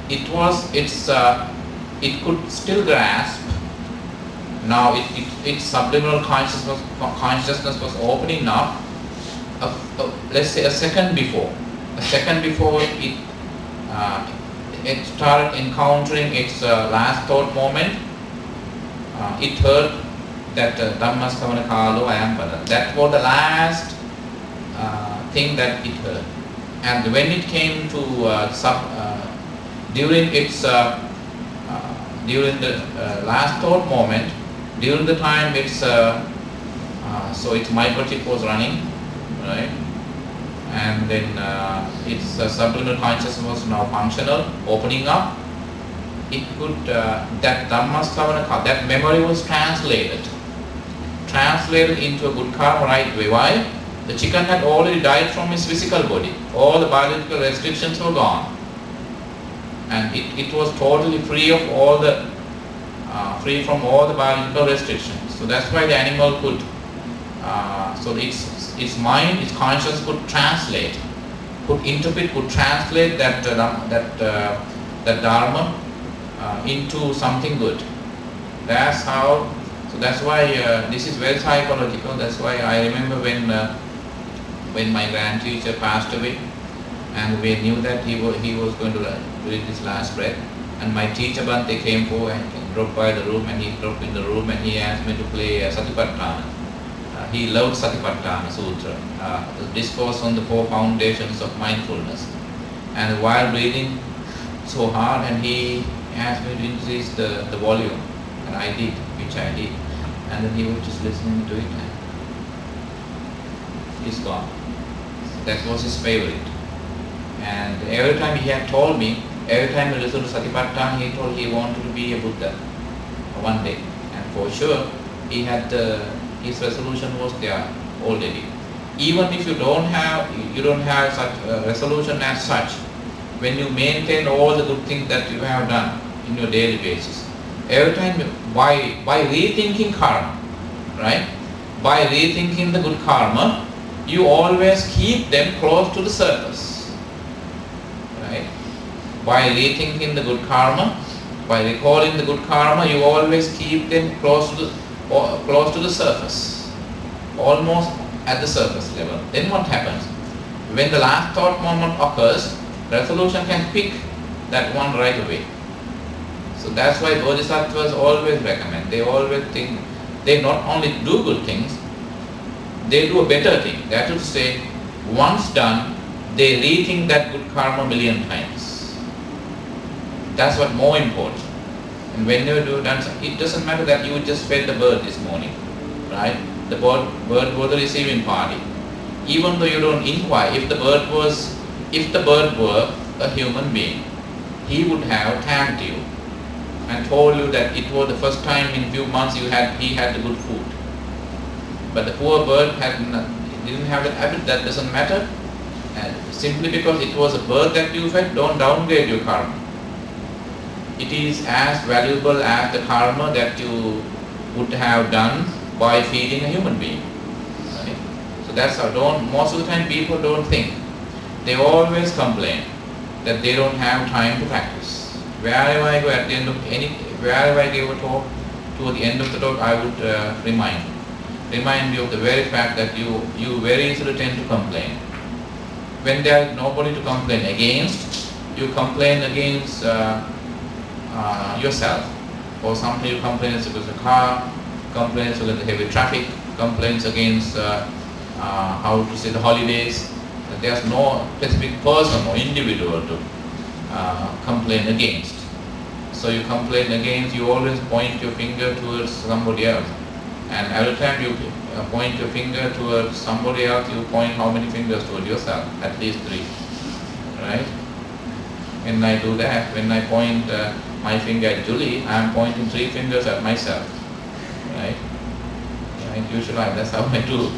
it could still grasp. Now its subliminal consciousness was opening up. Let's say a second before it started encountering its last thought moment. It heard that Dhammastavana Kalo Ayampada. That was the last thing that it heard. And when it came to during the last thought moment, during the time its microchip was running, right? And then its subliminal consciousness was now functional, opening up. It could that Dhammastavana, that memory was translated into a good karma right way. Why? The chicken had already died from his physical body. All the biological restrictions were gone, and it was totally free of all the free from all the biological restrictions. So that's why the animal could. So its mind, its conscience could translate, could interpret, could translate that dharma into something good. That's how. So that's why this is very psychological. That's why I remember when my grand teacher passed away, and we knew that he was going to breathe his last breath, and my teacher Bhante came forward and dropped by the room, and he dropped in the room, and he asked me to play Satipatthana. He loved Satipatthana Sutra, the discourse on the 4 foundations of mindfulness. And while breathing so hard, and he asked me to increase the volume, and I did, which I did. And then he was just listening to it, and he's gone. That was his favorite. And every time he had told me, every time he listened to Satipatthana, he told he wanted to be a Buddha one day. And for sure, his resolution was there already. Even if you don't have such a resolution as such, when you maintain all the good things that you have done in your daily basis, every time by rethinking karma, right? By rethinking the good karma, you always keep them close to the surface, right? By rethinking the good karma, by recalling the good karma, you always keep them close to the surface, almost at the surface level. Then what happens? When the last thought moment occurs, resolution can pick that one right away. So that's why Bodhisattvas always recommend, they always think, they not only do good things, they do a better thing. That is to say, once done, they rethink that good karma a million times. That's what more important. And whenever you do done, it doesn't matter that you just fed the bird this morning, right? The bird was the receiving party. Even though you don't inquire, if the bird were a human being, he would have thanked you and told you that it was the first time in a few months he had the good food. But the poor bird didn't have that habit. That doesn't matter. And simply because it was a bird that you fed, don't downgrade your karma. It is as valuable as the karma that you would have done by feeding a human being. Right? So that's how. Most of the time people don't think. They always complain that they don't have time to practice. Wherever I go at the end of wherever I give a talk, toward the end of the talk, I would remind you of the very fact that you very easily tend to complain. When there is nobody to complain against, you complain against yourself. Or something you complain against the car, complaints against the heavy traffic, complaints against the holidays. There's no specific person or individual to complain against. So you complain against, you always point your finger towards somebody else. And every time you point your finger towards somebody else, you point how many fingers towards yourself? At least 3. Right? When I do that, when I point my finger at Julie, I am pointing 3 fingers at myself. Right? Usually that's how I do.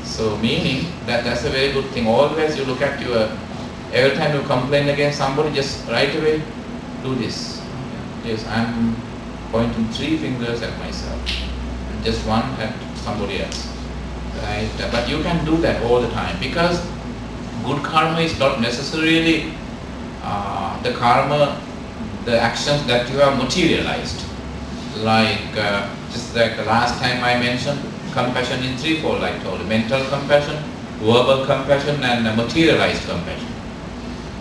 So meaning that's a very good thing. Always you look at every time you complain against somebody, just right away do this. Yes, I'm pointing 3 fingers at myself, and just 1 at somebody else. Right? But you can do that all the time, because good karma is not necessarily the karma the actions that you have materialized. Like just like the last time I mentioned, compassion is threefold. I told you: mental compassion, verbal compassion, and materialized compassion.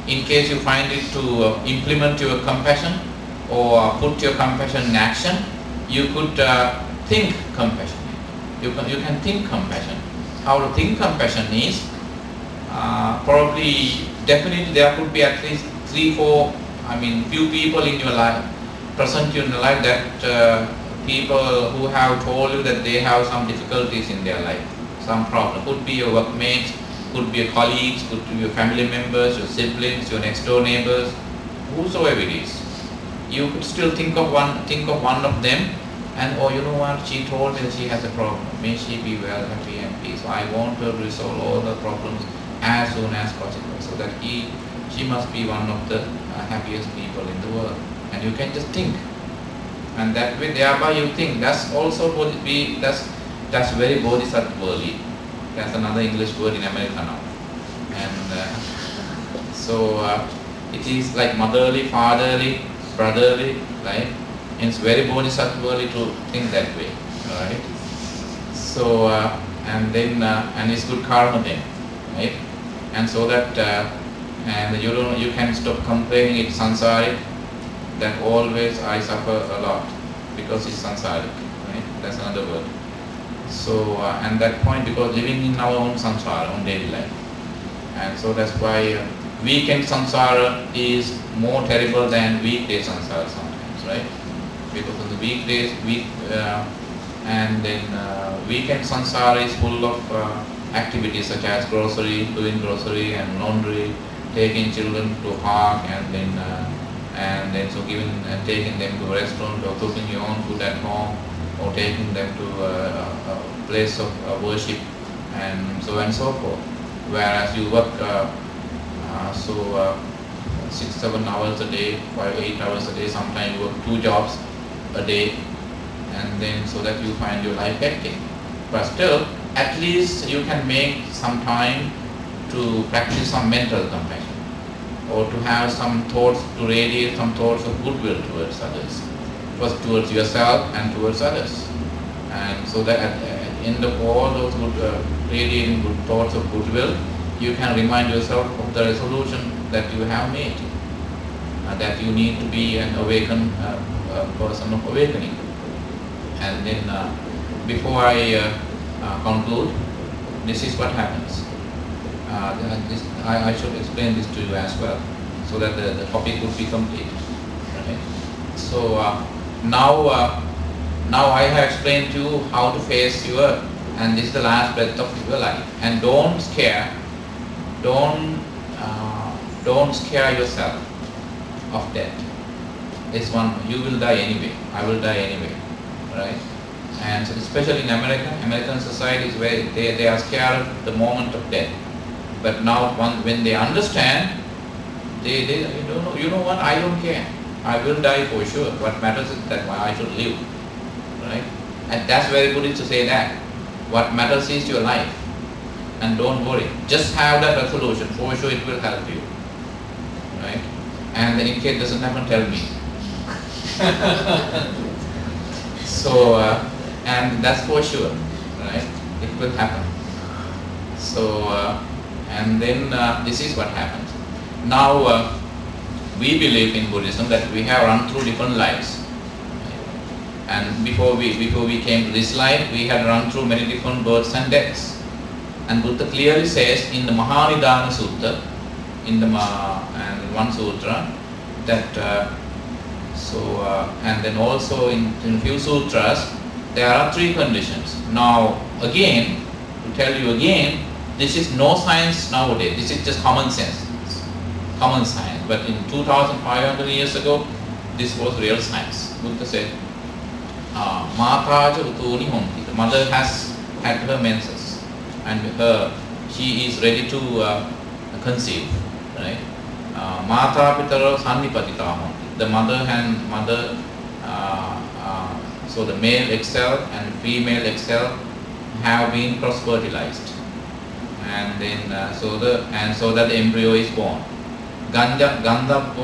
In case you find it to implement your compassion or put your compassion in action, you could think compassion. You can think compassion. How to think compassion is probably, definitely there could be at least 3-4, few people in your life, present in your life, that people who have told you that they have some difficulties in their life, some problem. Could be your workmates, could be your colleagues, could be your family members, your siblings, your next door neighbors, whosoever it is. You could still think of one of them, and you know what, she told me that she has a problem. May she be well, happy and peace. So I want her to resolve all the problems as soon as possible, so that she must be one of the happiest people in the world. And you can just think, and that way, thereby you think. That's also that's very bodhisattva-ly. That's another English word in America now. And so it is like motherly, fatherly, brotherly, right? And it's very bodhisattva-ly to think that way, right? So and then and it's good karma then, right? And so that and you can stop complaining it's samsaric, that always I suffer a lot because it's samsaric, right? That's another word. So and that point, because living in our own samsara, own daily life, and so that's why weekend samsara is more terrible than weekday samsara sometimes, right? Because of the weekdays, and then weekend samsara is full of activities such as doing grocery and laundry, taking children to park, and then so taking them to a restaurant, or cooking your own food at home, or taking them to a place of worship, and so forth. Whereas you work 6-7 hours a day, 8 hours a day, sometimes you work 2 jobs a day, and then so that you find your life hectic. But still, at least you can make some time to practice some mental compassion, or to have some thoughts, to radiate some thoughts of goodwill towards others. First towards yourself and towards others. And so that at the end of all those radiating good thoughts of goodwill, you can remind yourself of the resolution that you have made, that you need to be an awakened person of awakening. And then before I conclude, this is what happens. I should explain this to you as well, so that the topic would be complete. Right? So now I have explained to you how to face your, and this is the last breath of your life. And don't scare yourself of death. This one, you will die anyway. I will die anyway, right? And so especially in American society is where they are scared of the moment of death. But now when they understand, they don't know, you know what, I don't care. I will die for sure. What matters is that I should live, right? And that's very Buddhist to say that. What matters is your life. And don't worry. Just have that resolution. For sure it will help you, right? And in case it doesn't happen, tell me. So, and that's for sure, right? It will happen. So, and then this is what happens. Now, we believe in Buddhism that we have run through different lives. And before we came to this life, we had run through many different births and deaths. And Buddha clearly says in the Mahanidana Sutta, in the and one sutra, that and then also in few sutras, there are 3 conditions. Now again, to tell you again, this is no science nowadays. This is just common sense, common science. But in 2,500 years ago, this was real science. Buddha said, Mataja utuni honti. The mother has had her menses, and she is ready to conceive, right? Mata pitara sannipatita honti. The mother so the male egg cell and female egg cell have been cross-fertilized, and then so that the embryo is born. Gandha